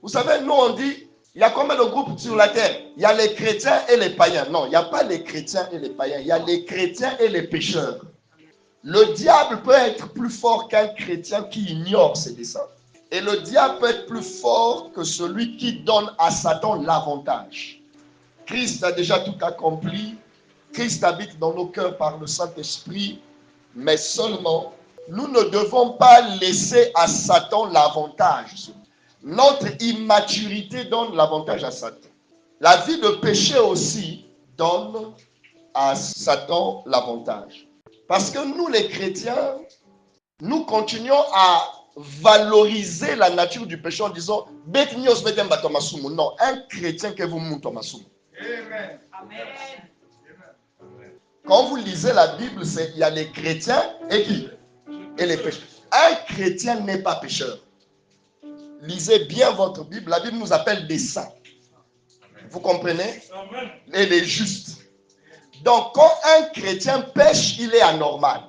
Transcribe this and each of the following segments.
Vous savez, nous on dit, il y a combien de groupes sur la terre? Il y a les chrétiens et les païens. Non, il n'y a pas les chrétiens et les païens. Il y a les chrétiens et les pécheurs. Le diable peut être plus fort qu'un chrétien qui ignore ses desseins. Et le diable peut être plus fort que celui qui donne à Satan l'avantage. Christ a déjà tout accompli. Christ habite dans nos cœurs par le Saint-Esprit. Mais seulement, nous ne devons pas laisser à Satan l'avantage. Notre immaturité donne l'avantage à Satan. La vie de péché aussi donne à Satan l'avantage. Parce que nous, les chrétiens, nous continuons à valoriser la nature du péché en disant non, un chrétien que vous moutons. Amen. Quand vous lisez la Bible, il y a les chrétiens et qui? Et les pécheurs. Un chrétien n'est pas pécheur. Lisez bien votre Bible. La Bible nous appelle des saints. Vous comprenez? Et les justes. Donc, quand un chrétien pêche, il est anormal.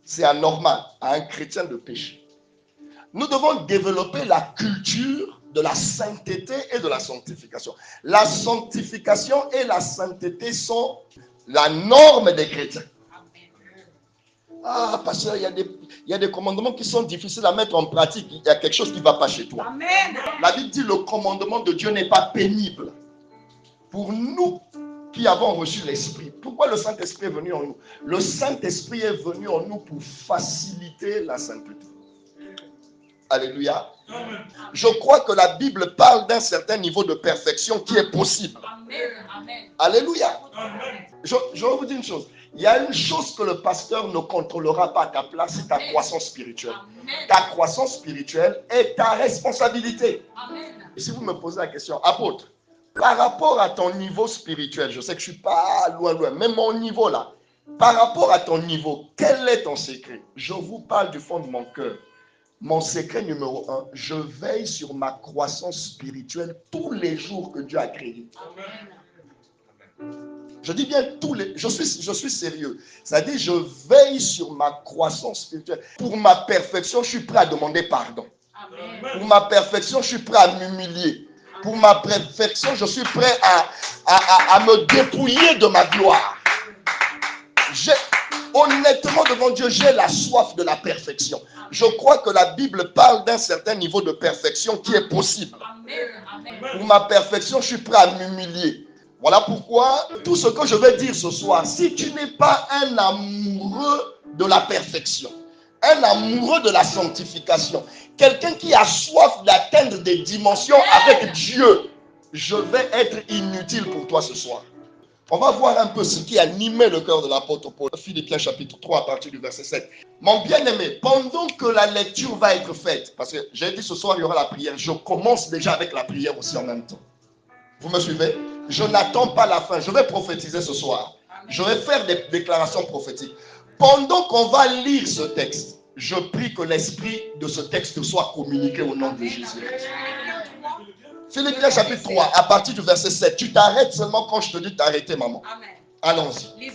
C'est anormal à un chrétien de pécher. Nous devons développer la culture de la sainteté et de la sanctification. La sanctification et la sainteté sont la norme des chrétiens. Ah, pasteur, il y a des commandements qui sont difficiles à mettre en pratique. Il y a quelque chose qui ne va pas chez toi. Amen. La Bible dit que le commandement de Dieu n'est pas pénible. Pour nous qui avons reçu l'Esprit. Pourquoi le Saint-Esprit est venu en nous? Le Saint-Esprit est venu en nous pour faciliter la sainteté. Alléluia. Amen. Je crois que la Bible parle d'un certain niveau de perfection qui est possible. Amen. Alléluia. Amen. Je vais vous dire une chose. Il y a une chose que le pasteur ne contrôlera pas à ta place, c'est ta croissance spirituelle. Amen. Ta croissance spirituelle est ta responsabilité. Amen. Et si vous me posez la question, apôtre, par rapport à ton niveau spirituel, je sais que je ne suis pas loin, mais mon niveau là, par rapport à ton niveau, quel est ton secret? Je vous parle du fond de mon cœur. Mon secret numéro 1, je veille sur ma croissance spirituelle tous les jours que Dieu a créé. Amen. Je dis bien tous les... Je suis sérieux. C'est-à-dire, je veille sur ma croissance spirituelle. Pour ma perfection, je suis prêt à demander pardon. Amen. Pour ma perfection, je suis prêt à m'humilier. Pour ma perfection, je suis prêt à me dépouiller de ma gloire. Honnêtement, devant Dieu, j'ai la soif de la perfection. Je crois que la Bible parle d'un certain niveau de perfection qui est possible. Pour ma perfection, je suis prêt à m'humilier. Voilà pourquoi tout ce que je vais dire ce soir, si tu n'es pas un amoureux de la perfection, un amoureux de la sanctification, quelqu'un qui a soif d'atteindre des dimensions avec Dieu, je vais être inutile pour toi ce soir. On va voir un peu ce qui animait le cœur de l'apôtre Paul. Philippiens chapitre 3 à partir du verset 7. Mon bien-aimé, pendant que la lecture va être faite, parce que j'ai dit ce soir il y aura la prière, je commence déjà avec la prière aussi en même temps. Vous me suivez? Je n'attends pas la fin, je vais prophétiser ce soir. Je vais faire des déclarations prophétiques. Pendant qu'on va lire ce texte, je prie que l'esprit de ce texte soit communiqué au nom de Jésus. Philippiens chapitre 3, à partir du verset 7. Tu t'arrêtes seulement quand je te dis de t'arrêter, maman. Amen. Allons-y.